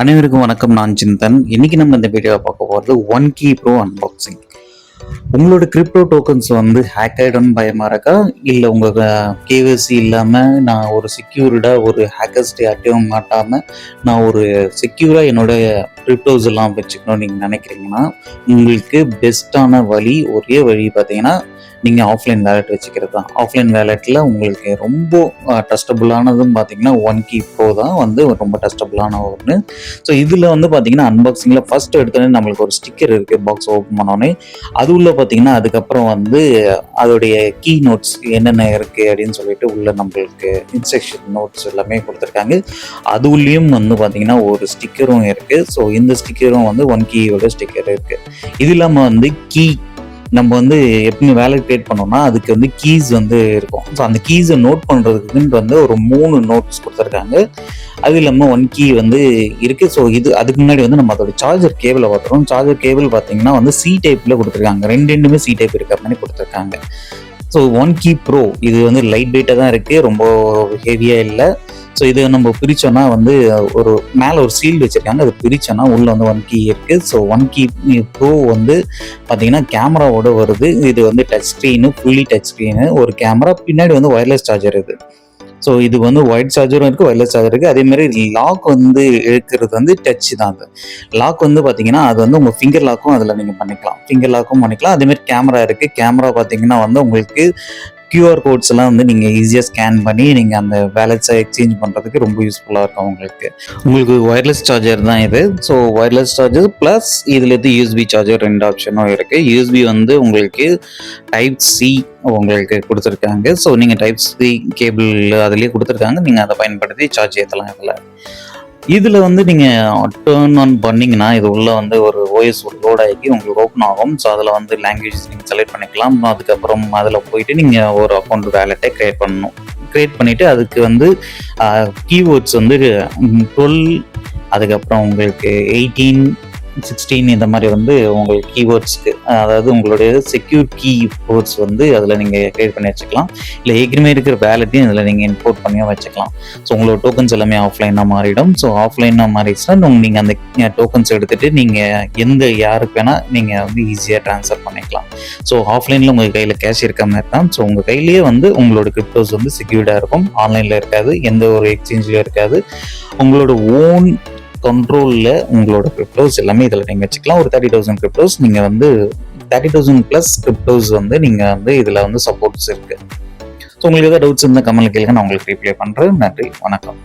அனைவருக்கும் வணக்கம். நான் சிந்தன். இன்னைக்கு நம்ம இந்த வீடியோவை பார்க்க போகிறது ஒன் கீ ப்ரோ அன்பாக்சிங். உங்களோட கிரிப்டோ டோக்கன்ஸ் வந்து ஹேக் ஆகிடும்னு பயமா இருக்கா? இல்லை உங்கள் கேஒய்சி இல்லாமல் நான் ஒரு செக்யூர்டாக ஒரு ஹேக்கர்ஸ்டே யார்ட்டையும் மாட்டாமல் நான் ஒரு செக்யூராக என்னோட கிரிப்டோஸ் எல்லாம் வச்சுக்கணும்னு நீங்கள் நினைக்கிறீங்கன்னா உங்களுக்கு பெஸ்ட்டான வழி ஒரே வழி பார்த்தீங்கன்னா நீங்கள் ஆஃப்லைன் வேலெட் வச்சுக்கிறது தான். ஆஃப்லைன் வேலெட்டில் உங்களுக்கு ரொம்ப ட்ரஸ்டபுளானதும் பார்த்தீங்கன்னா ஒன் கீ ப்ரோ தான் வந்து ரொம்ப ட்ரஸ்டபுளான ஒன்று. ஸோ இதில் வந்து பார்த்தீங்கன்னா அன்பாக்சிங்கில் ஃபஸ்ட்டு எடுத்தோடனே நம்மளுக்கு ஒரு ஸ்டிக்கர் இருக்குது. பாக்ஸ் ஓப்பன் பண்ணோடனே அது உள்ள பார்த்தீங்கன்னா அதுக்கப்புறம் வந்து அதோடைய கீ நோட்ஸ் என்னென்ன இருக்குது அப்படின்னு சொல்லிட்டு உள்ள நம்மளுக்கு இன்ஸ்ட்ரக்ஷன் நோட்ஸ் எல்லாமே கொடுத்துருக்காங்க. அது உள்ளேயும் வந்து பார்த்தீங்கன்னா ஒரு ஸ்டிக்கரும் இருக்குது. ஸோ இந்த ஸ்டிக்கரும் வந்து ஒன் கீயோட ஸ்டிக்கர் இருக்குது. இது இல்லாமல் வந்து கீ நம்ம வந்து எப்பவுமே வேலை கிரியேட் பண்ணோம்னா அதுக்கு வந்து கீஸ் வந்து இருக்கும். ஸோ அந்த கீஸை நோட் பண்ணுறதுக்குன்ட்டு வந்து ஒரு 3 நோட்ஸ் கொடுத்துருக்காங்க. அது இல்லாமல் ஒன் கீ வந்து இருக்குது. ஸோ இது அதுக்கு முன்னாடி வந்து நம்ம அதோட சார்ஜர் கேபிளை பார்த்துறோம். சார்ஜர் கேபிள் பார்த்தீங்கன்னா வந்து சி டைப்பில் கொடுத்துருக்காங்க. ரெண்டுமே சி டைப் இருக்கிற மாதிரி கொடுத்துருக்காங்க. ஸோ ஒன் கீ ப்ரோ இது வந்து லைட் வெயிட்டாக தான் இருக்குது, ரொம்ப ஹெவியாக இல்லை. ஸோ இதை நம்ம பிரித்தோன்னா வந்து ஒரு மேலே ஒரு சீல்டு வச்சுருக்காங்க. அதை பிரித்தோன்னா உள்ளே வந்து ஒன் கீ இருக்குது. ஸோ ஒன் கீ ப்ரோ வந்து பார்த்தீங்கன்னா கேமராவோட வருது. இது வந்து touch screen, fully touch screen, ஒரு கேமரா, பின்னாடி வந்து ஒயர்லெஸ் சார்ஜர் இது. ஸோ இது வந்து ஒயர்ட் சார்ஜரும் இருக்குது, ஒயர்லெஸ் சார்ஜர் இருக்குது. அதேமாதிரி லாக் வந்து இழுக்கிறது வந்து டச் தான். அது லாக் வந்து பார்த்தீங்கன்னா அது வந்து உங்கள் ஃபிங்கர் லாக்கும் அதில் நீங்கள் பண்ணிக்கலாம், ஃபிங்கர் லாக்கும் பண்ணிக்கலாம். அதேமாதிரி கேமரா இருக்குது. கேமரா பார்த்தீங்கன்னா வந்து உங்களுக்கு QR கோட்ஸ் எல்லாம் வந்து நீங்கள் ஈஸியாக ஸ்கேன் பண்ணி நீங்கள் அந்த வேலெட்ஸை எக்ஸ்சேஞ்ச் பண்ணுறதுக்கு ரொம்ப யூஸ்ஃபுல்லாக இருக்கும். உங்களுக்கு ஒயர்லெஸ் சார்ஜர் தான் இது. ஸோ ஒயர்லெஸ் சார்ஜர் ப்ளஸ் இதில் இது யூஎஸ்பி சார்ஜர் 2 ஆப்ஷனும் இருக்குது. யூஎஸ்பி வந்து உங்களுக்கு டைப் சி உங்களுக்கு கொடுத்துருக்காங்க. ஸோ நீங்கள் டைப் சி கேபிள் அதுலேயே கொடுத்துருக்காங்க. நீங்கள் அதை பயன்படுத்தி சார்ஜ் ஏற்றலாம். இதில் வந்து நீங்கள் டர்ன் ஆன் பண்ணிங்கன்னா இது உள்ள வந்து ஒரு ஓஎஸ் லோட் ஆகி உங்களுக்கு ஓப்பன் ஆகும். ஸோ அதில் வந்து லாங்குவேஜ் நீங்கள் செலக்ட் பண்ணிக்கலாம். அதுக்கப்புறம் அதில் போயிட்டு நீங்கள் ஒரு அக்கௌண்ட் வேலெட்டை க்ரியேட் பண்ணணும். க்ரியேட் பண்ணிவிட்டு அதுக்கு வந்து கீவேர்ட்ஸ் வந்து 12, அதுக்கப்புறம் உங்களுக்கு 18, 16 இந்த மாதிரி வந்து உங்களுக்கு கீவேர்ட்ஸ்க்கு, அதாவது உங்களுடைய செக்யூர் கீவேர்ட்ஸ் வந்து அதில் நீங்கள் க்ரியேட் பண்ணி வச்சுக்கலாம். இல்லை ஏற்கனவே இருக்கிற வேலெட்டையும் இதில் நீங்கள் இம்போர்ட் பண்ணியும் வச்சுக்கலாம். ஸோ உங்களோட டோக்கன்ஸ் எல்லாமே ஆஃப்லைனாக மாறிடும். ஸோ ஆஃப்லைனாக மாறிடுச்சுன்னா நீங்கள் அந்த டோக்கன்ஸ் எடுத்துகிட்டு நீங்கள் யாருக்கு வேணால் நீங்கள் வந்து ஈஸியாக ட்ரான்ஸ்ஃபர் பண்ணிக்கலாம். ஸோ ஆஃப்லைனில் உங்கள் கையில் கேஷ் இருக்க மாதிரி தான். ஸோ உங்கள் கையிலேயே வந்து உங்களோட கிரிப்டோஸ் வந்து செக்யூர்டாக இருக்கும். ஆன்லைனில் இருக்காது, எந்த ஒரு எக்ஸ்சேஞ்சிலும் இருக்காது. உங்களோட ஓன் கண்ட்ரோலில் உங்களோட கிரிப்டோஸ் எல்லாமே இதில் நீங்கள் வச்சுக்கலாம். ஒரு 30,000 கிரிப்டோஸ் நீங்கள் வந்து 30,000 ப்ளஸ் கிரிப்டோஸ் வந்து நீங்கள் வந்து இதில் வந்து சப்போர்ட்ஸ் இருக்குது. ஸோ உங்களுக்கு ஏதாவது டவுட்ஸ் இருந்தால் கமெண்ட்ல கேளுங்க, நான் உங்களுக்கு ரிப்ளை பண்ணுறேன். நன்றி, வணக்கம்.